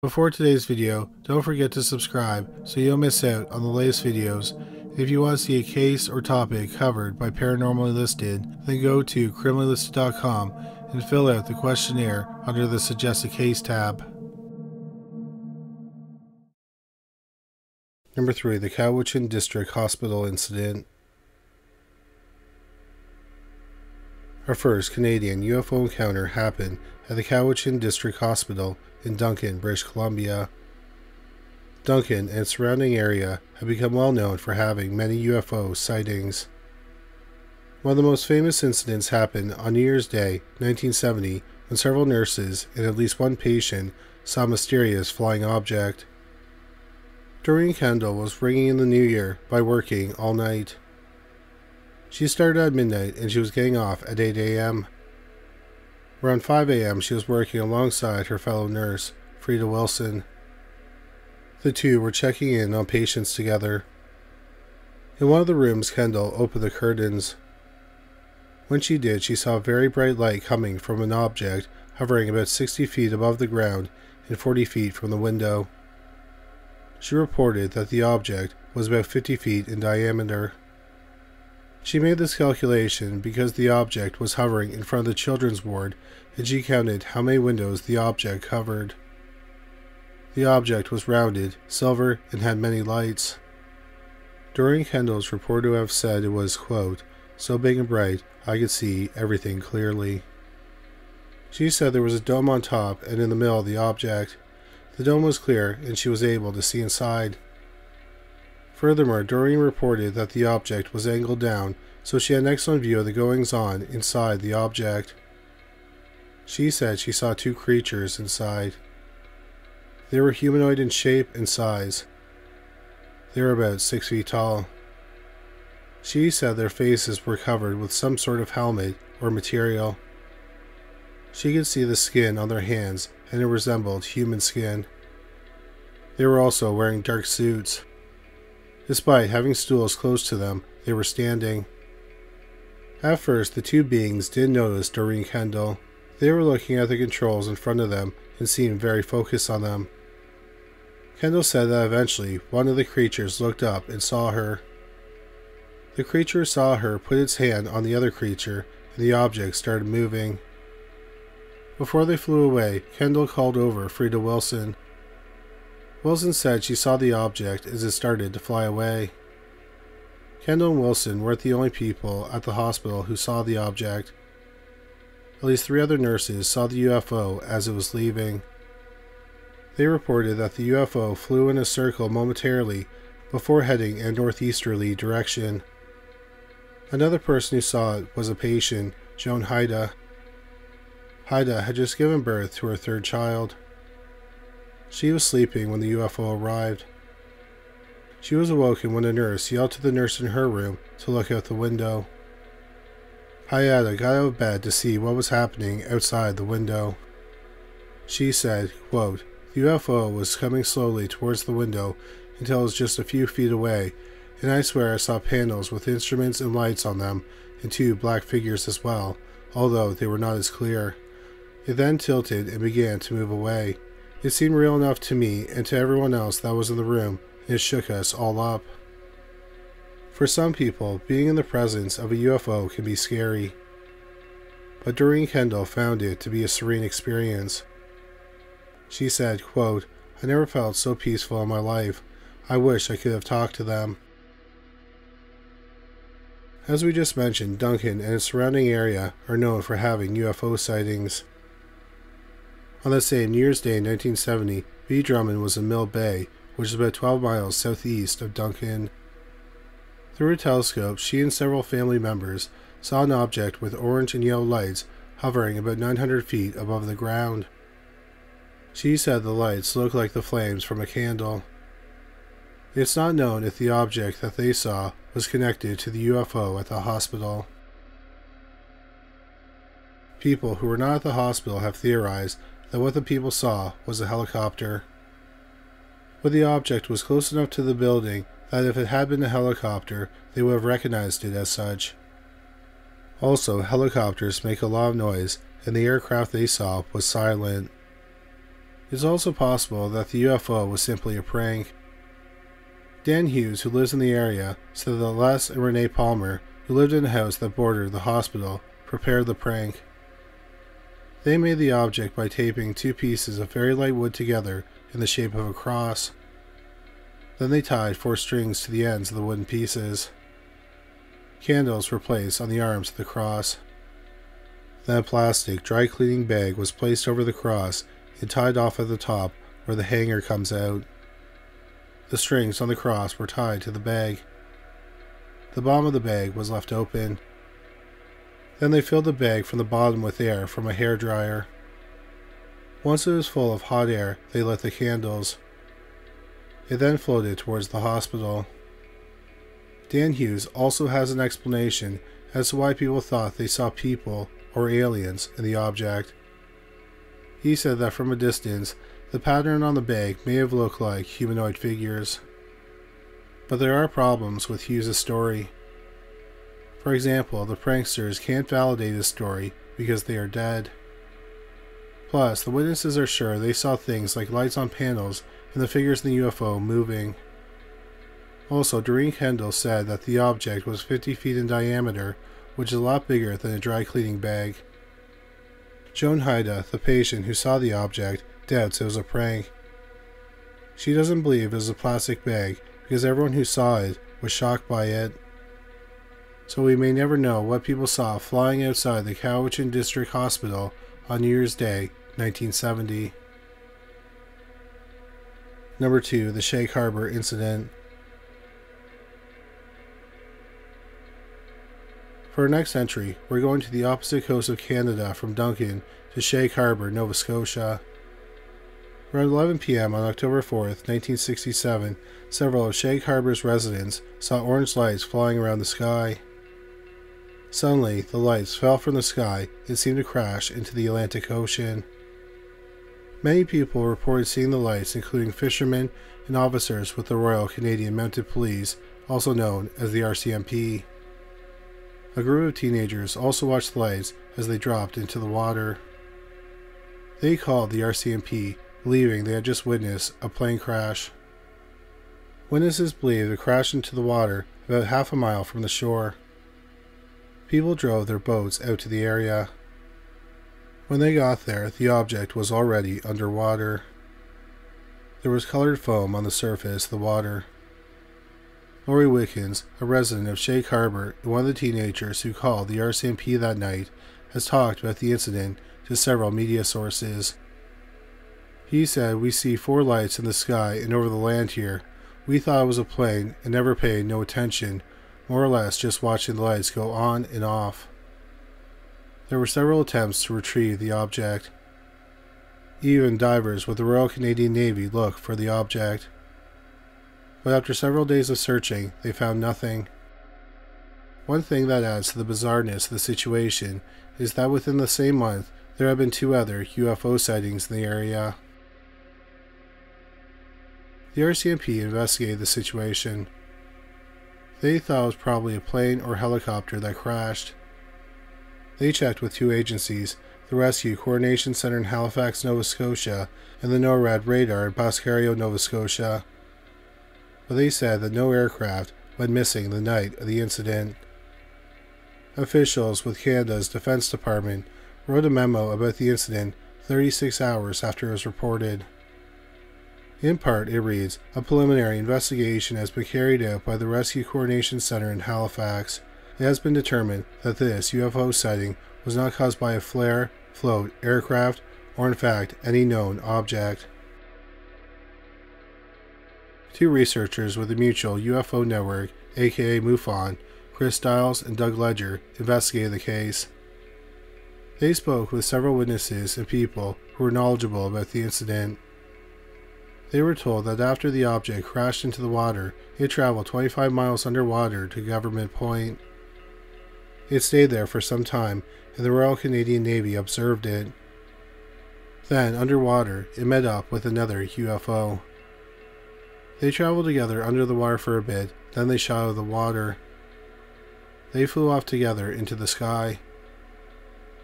Before today's video, don't forget to subscribe so you don't miss out on the latest videos. If you want to see a case or topic covered by Paranormally Listed, then go to criminallylisted.com and fill out the questionnaire under the Suggest a Case tab. Number 3. The Cowichan District Hospital Incident. Our first Canadian UFO encounter happened at the Cowichan District Hospital in Duncan, British Columbia. Duncan and its surrounding area have become well known for having many UFO sightings. One of the most famous incidents happened on New Year's Day, 1970, when several nurses and at least one patient saw a mysterious flying object. Doreen Kendall was ringing in the new year by working all night. She started at midnight and she was getting off at 8 a.m. Around 5 a.m. she was working alongside her fellow nurse, Frida Wilson. The two were checking in on patients together. In one of the rooms, Kendall opened the curtains. When she did, she saw a very bright light coming from an object hovering about 60 feet above the ground and 40 feet from the window. She reported that the object was about 50 feet in diameter. She made this calculation because the object was hovering in front of the children's ward, and she counted how many windows the object covered. The object was rounded, silver, and had many lights. Doreen Kendall's reported to have said it was, quote, so big and bright I could see everything clearly. She said there was a dome on top and in the middle of the object. The dome was clear and she was able to see inside. Furthermore, Doreen reported that the object was angled down, so she had an excellent view of the goings-on inside the object. She said she saw two creatures inside. They were humanoid in shape and size. They were about 6 feet tall. She said their faces were covered with some sort of helmet or material. She could see the skin on their hands, and it resembled human skin. They were also wearing dark suits. Despite having stools close to them, they were standing. At first, the two beings didn't notice Doreen Kendall. They were looking at the controls in front of them and seemed very focused on them. Kendall said that eventually one of the creatures looked up and saw her. The creature saw her put its hand on the other creature, and the object started moving. Before they flew away, Kendall called over Frida Wilson. Wilson said she saw the object as it started to fly away. Kendall and Wilson weren't the only people at the hospital who saw the object. At least 3 other nurses saw the UFO as it was leaving. They reported that the UFO flew in a circle momentarily before heading in a northeasterly direction. Another person who saw it was a patient, Joan Haida. Haida had just given birth to her 3rd child. She was sleeping when the UFO arrived. She was awoken when a nurse yelled to the nurse in her room to look out the window. Haida got out of bed to see what was happening outside the window. She said, quote, the UFO was coming slowly towards the window until it was just a few feet away, and I swear I saw panels with instruments and lights on them, and 2 black figures as well, although they were not as clear. It then tilted and began to move away. It seemed real enough to me and to everyone else that was in the room, and it shook us all up. For some people, being in the presence of a UFO can be scary, but Doreen Kendall found it to be a serene experience. She said, quote, I never felt so peaceful in my life. I wish I could have talked to them. As we just mentioned, Duncan and its surrounding area are known for having UFO sightings. On that same New Year's Day in 1970, B. Drummond was in Mill Bay, which is about 12 miles southeast of Duncan. Through a telescope, she and several family members saw an object with orange and yellow lights hovering about 900 feet above the ground. She said the lights looked like the flames from a candle. It's not known if the object that they saw was connected to the UFO at the hospital. People who were not at the hospital have theorized that what the people saw was a helicopter. But the object was close enough to the building that if it had been a helicopter, they would have recognized it as such. Also, helicopters make a lot of noise, and the aircraft they saw was silent. It's also possible that the UFO was simply a prank. Dan Hughes, who lives in the area, said that Les and Renee Palmer, who lived in a house that bordered the hospital, prepared the prank. They made the object by taping two pieces of very light wood together in the shape of a cross. Then they tied 4 strings to the ends of the wooden pieces. Candles were placed on the arms of the cross. Then a plastic dry cleaning bag was placed over the cross and tied off at the top where the hanger comes out. The strings on the cross were tied to the bag. The bottom of the bag was left open. Then they filled the bag from the bottom with air from a hairdryer. Once it was full of hot air, they lit the candles. It then floated towards the hospital. Dan Hughes also has an explanation as to why people thought they saw people or aliens in the object. He said that from a distance, the pattern on the bag may have looked like humanoid figures. But there are problems with Hughes' story. For example, the pranksters can't validate his story because they are dead. Plus, the witnesses are sure they saw things like lights on panels and the figures in the UFO moving. Also, Doreen Kendall said that the object was 50 feet in diameter, which is a lot bigger than a dry cleaning bag. Joan Haida, the patient who saw the object, doubts it was a prank. She doesn't believe it was a plastic bag because everyone who saw it was shocked by it. So we may never know what people saw flying outside the Cowichan District Hospital on New Year's Day, 1970. Number 2. The Shag Harbour Incident. For our next entry, we're going to the opposite coast of Canada from Duncan to Shag Harbour, Nova Scotia. Around 11 p.m. on October 4th, 1967, several of Shag Harbour's residents saw orange lights flying around the sky. Suddenly, the lights fell from the sky and seemed to crash into the Atlantic Ocean. Many people reported seeing the lights, including fishermen and officers with the Royal Canadian Mounted Police, also known as the RCMP. A group of teenagers also watched the lights as they dropped into the water. They called the RCMP, believing they had just witnessed a plane crash. Witnesses believed it crashed into the water about half a mile from the shore. People drove their boats out to the area. When they got there, the object was already underwater. There was colored foam on the surface of the water. Lori Wickens, a resident of Shag Harbour and one of the teenagers who called the RCMP that night, has talked about the incident to several media sources. He said, "We see 4 lights in the sky and over the land here. We thought it was a plane and never paid no attention, more or less just watching the lights go on and off." There were several attempts to retrieve the object. Even divers with the Royal Canadian Navy looked for the object. But after several days of searching, they found nothing. One thing that adds to the bizarreness of the situation is that within the same month, there have been 2 other UFO sightings in the area. The RCMP investigated the situation. They thought it was probably a plane or helicopter that crashed. They checked with 2 agencies, the Rescue Coordination Center in Halifax, Nova Scotia, and the NORAD radar in Bascario, Nova Scotia. But they said that no aircraft went missing the night of the incident. Officials with Canada's Defense Department wrote a memo about the incident 36 hours after it was reported. In part, it reads, "A preliminary investigation has been carried out by the Rescue Coordination Center in Halifax. It has been determined that this UFO sighting was not caused by a flare, float, aircraft, or in fact any known object." 2 researchers with the Mutual UFO Network, aka MUFON, Chris Stiles and Doug Ledger, investigated the case. They spoke with several witnesses and people who were knowledgeable about the incident. They were told that after the object crashed into the water, it traveled 25 miles underwater to Government Point. It stayed there for some time, and the Royal Canadian Navy observed it. Then, underwater, it met up with another UFO. They traveled together under the water for a bit, then they shot out of the water. They flew off together into the sky.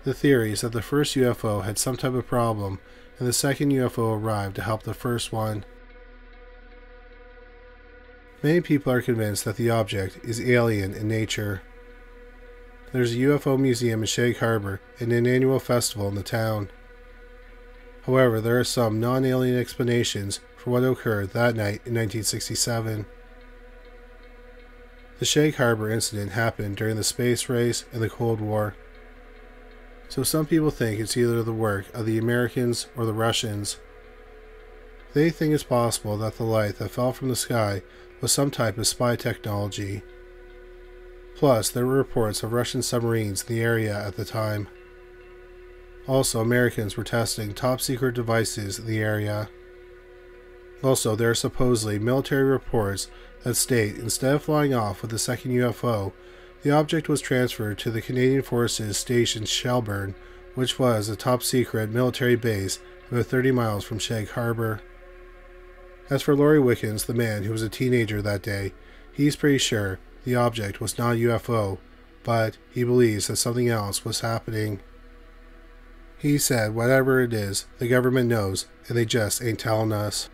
The theory is that the first UFO had some type of problem, and the second UFO arrived to help the first one. Many people are convinced that the object is alien in nature. There's a UFO museum in Shag, Harbour and an annual festival in the town. However, there are some non-alien explanations for what occurred that night in 1967. The Shag Harbour incident happened during the space race and the Cold War. So some people think it's either the work of the Americans or the Russians. They think it's possible that the light that fell from the sky was some type of spy technology. Plus, there were reports of Russian submarines in the area at the time. Also, Americans were testing top-secret devices in the area. Also, there are supposedly military reports that state instead of flying off with the second UFO, the object was transferred to the Canadian Forces Station Shelburne, which was a top-secret military base about 30 miles from Shag Harbour. As for Laurie Wickens, the man who was a teenager that day, he's pretty sure the object was not a UFO, but he believes that something else was happening. He said whatever it is, the government knows, and they just ain't telling us.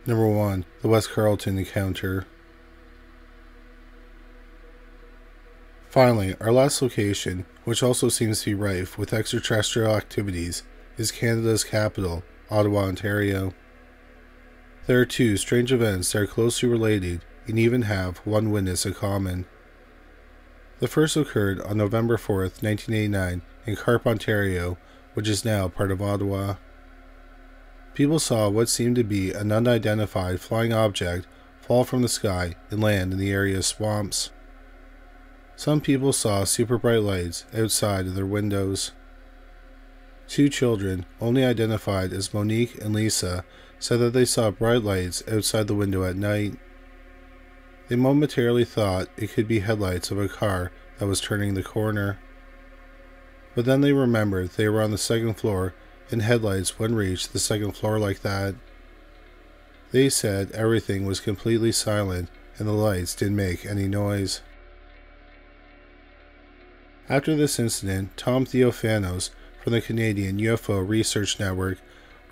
Number 1. The West Carleton Encounter. Finally, our last location, which also seems to be rife with extraterrestrial activities, is Canada's capital, Ottawa, Ontario. There are two strange events that are closely related and even have one witness in common. The first occurred on November 4th, 1989 in Carleton, Ontario, which is now part of Ottawa. People saw what seemed to be an unidentified flying object fall from the sky and land in the area's swamps. Some people saw super bright lights outside of their windows. Two children, only identified as Monique and Lisa, said that they saw bright lights outside the window at night. They momentarily thought it could be headlights of a car that was turning the corner. But then they remembered they were on the second floor and headlights wouldn't reach the second floor like that. They said everything was completely silent and the lights didn't make any noise. After this incident, Tom Theophanos from the Canadian UFO Research Network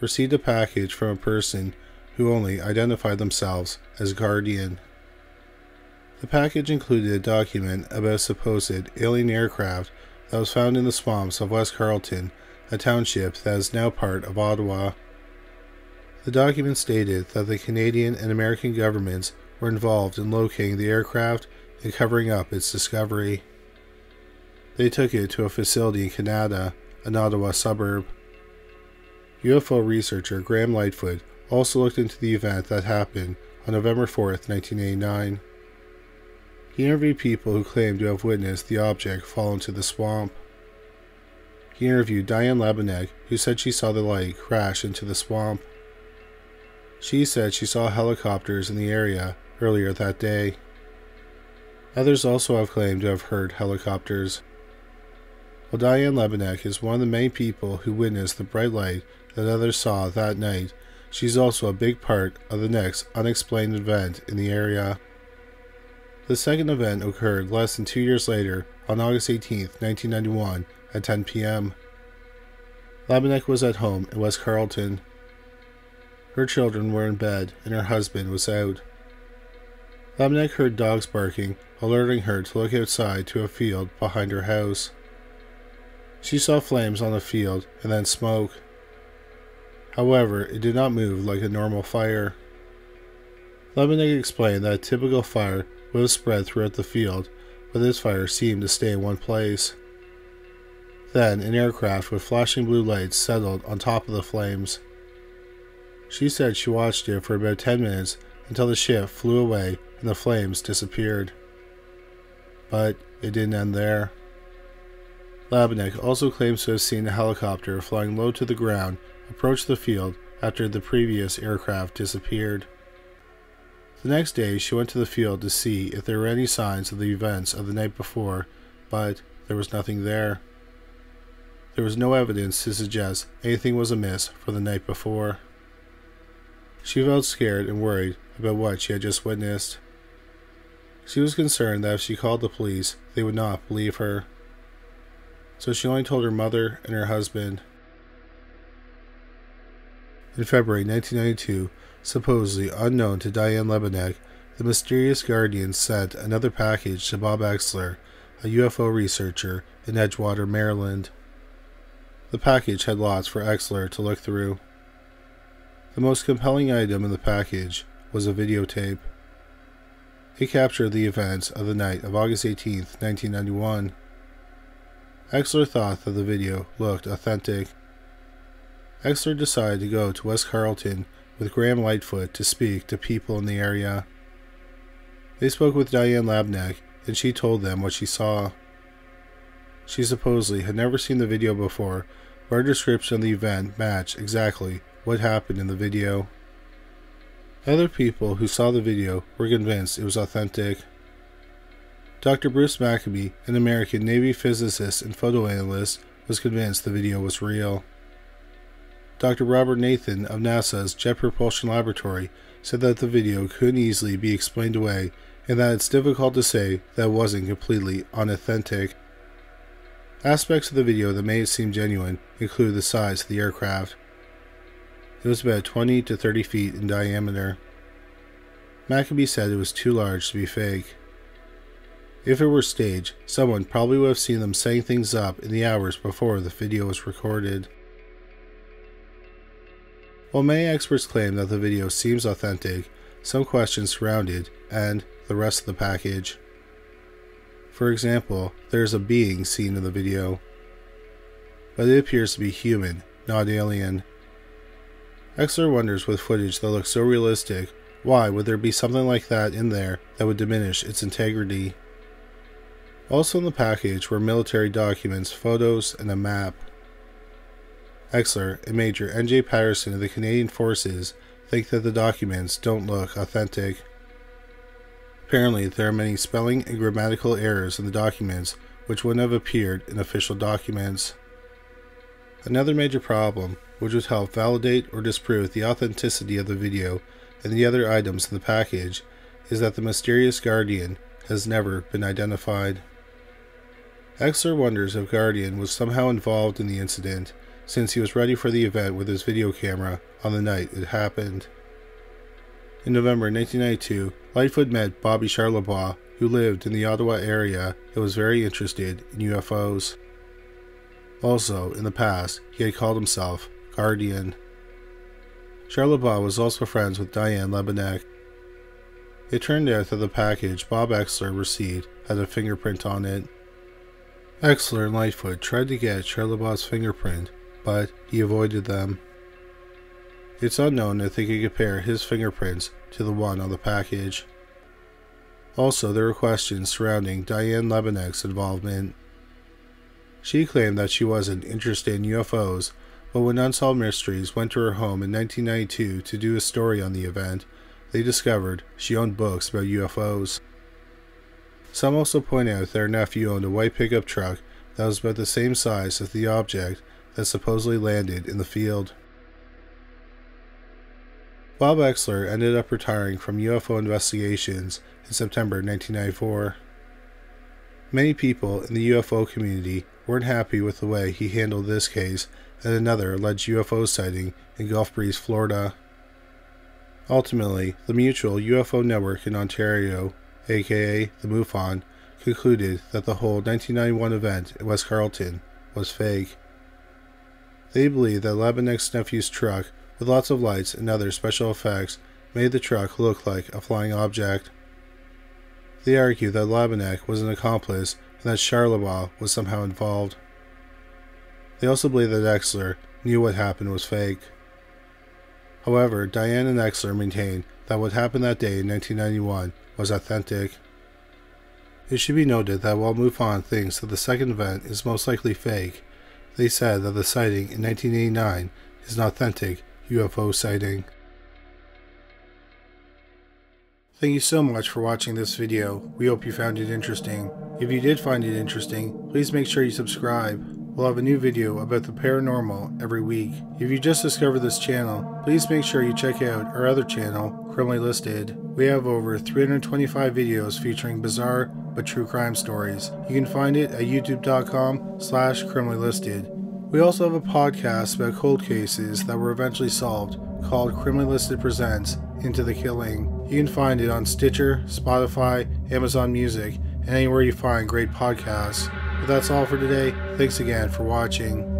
received a package from a person who only identified themselves as Guardian. The package included a document about a supposed alien aircraft that was found in the swamps of West Carleton, a township that is now part of Ottawa. The document stated that the Canadian and American governments were involved in locating the aircraft and covering up its discovery. They took it to a facility in Canada, an Ottawa suburb. UFO researcher Graham Lightfoot also looked into the event that happened on November 4th, 1989. He interviewed people who claimed to have witnessed the object fall into the swamp. He interviewed Diane Lebenek, who said she saw the light crash into the swamp. She said she saw helicopters in the area earlier that day. Others also have claimed to have heard helicopters. While Diane Lebenek is one of the many people who witnessed the bright light that others saw that night, she's also a big part of the next unexplained event in the area. The second event occurred less than 2 years later, on August 18, 1991, at 10 p.m. Lebenek was at home in West Carleton. Her children were in bed and her husband was out. Lebenek heard dogs barking, alerting her to look outside to a field behind her house. She saw flames on the field and then smoke. However, it did not move like a normal fire. Lebenek explained that a typical fire would have spread throughout the field, but this fire seemed to stay in one place. Then, an aircraft with flashing blue lights settled on top of the flames. She said she watched it for about 10 minutes until the ship flew away and the flames disappeared. But it didn't end there. Lebenek also claims to have seen a helicopter flying low to the ground approach the field after the previous aircraft disappeared. The next day, she went to the field to see if there were any signs of the events of the night before, but there was nothing there. There was no evidence to suggest anything was amiss for the night before. She felt scared and worried about what she had just witnessed. She was concerned that if she called the police, they would not believe her. So she only told her mother and her husband. In February 1992, supposedly unknown to Diane Lebenek, the mysterious Guardian sent another package to Bob Exler, a UFO researcher in Edgewater, Maryland. The package had lots for Exler to look through. The most compelling item in the package was a videotape. It captured the events of the night of August 18, 1991. Exler thought that the video looked authentic. Exler decided to go to West Carleton with Graham Lightfoot to speak to people in the area. They spoke with Diane Lebenek, and she told them what she saw. She supposedly had never seen the video before, but her description of the event matched exactly what happened in the video. Other people who saw the video were convinced it was authentic. Dr. Bruce Maccabee, an American Navy physicist and photoanalyst, was convinced the video was real. Dr. Robert Nathan of NASA's Jet Propulsion Laboratory said that the video couldn't easily be explained away and that it's difficult to say that it wasn't completely unauthentic. Aspects of the video that made it seem genuine include the size of the aircraft. It was about 20 to 30 feet in diameter. Maccabee said it was too large to be fake. If it were staged, someone probably would have seen them setting things up in the hours before the video was recorded. While many experts claim that the video seems authentic, some questions surround it and the rest of the package. For example, there is a being seen in the video, but it appears to be human, not alien. Exler wonders, with footage that looks so realistic, why would there be something like that in there that would diminish its integrity? Also in the package were military documents, photos, and a map. Exler and Major N.J. Patterson of the Canadian Forces think that the documents don't look authentic. Apparently, there are many spelling and grammatical errors in the documents which wouldn't have appeared in official documents. Another major problem, which would help validate or disprove the authenticity of the video and the other items in the package, is that the mysterious Guardian has never been identified. Exler wonders if Guardian was somehow involved in the incident, since he was ready for the event with his video camera on the night it happened. In November 1992, Lightfoot met Bobby Charlebois, who lived in the Ottawa area and was very interested in UFOs. Also, in the past, he had called himself Guardian. Charlebois was also friends with Diane Lebenek. It turned out that the package Bob Exler received had a fingerprint on it. Exler and Lightfoot tried to get Charlebois' fingerprint, but he avoided them. It's unknown if they could compare his fingerprints to the one on the package. Also, there were questions surrounding Diane Lebenek's involvement. She claimed that she wasn't interested in UFOs, but when Unsolved Mysteries went to her home in 1992 to do a story on the event, they discovered she owned books about UFOs. Some also point out that her nephew owned a white pickup truck that was about the same size as the object that supposedly landed in the field. Bob Exler ended up retiring from UFO investigations in September 1994. Many people in the UFO community weren't happy with the way he handled this case and another alleged UFO sighting in Gulf Breeze, Florida. Ultimately, the Mutual UFO Network in Ontario, aka the MUFON, concluded that the whole 1991 event in West Carleton was fake. They believe that Lebenek's nephew's truck with lots of lights and other special effects made the truck look like a flying object. They argue that Lebenek was an accomplice and that Charlebois was somehow involved. They also believe that Exler knew what happened was fake. However, Diane and Exler maintain that what happened that day in 1991 was authentic. It should be noted that while MUFON thinks that the second event is most likely fake, they said that the sighting in 1989 is an authentic UFO sighting. Thank you so much for watching this video. We hope you found it interesting. If you did find it interesting, please make sure you subscribe. We'll have a new video about the paranormal every week. If you just discovered this channel, please make sure you check out our other channel, Criminally Listed. We have over 325 videos featuring bizarre but true crime stories. You can find it at youtube.com/criminallylisted. We also have a podcast about cold cases that were eventually solved called Criminally Listed Presents Into the Killing. You can find it on Stitcher, Spotify, Amazon Music, and anywhere you find great podcasts. But that's all for today. Thanks again for watching.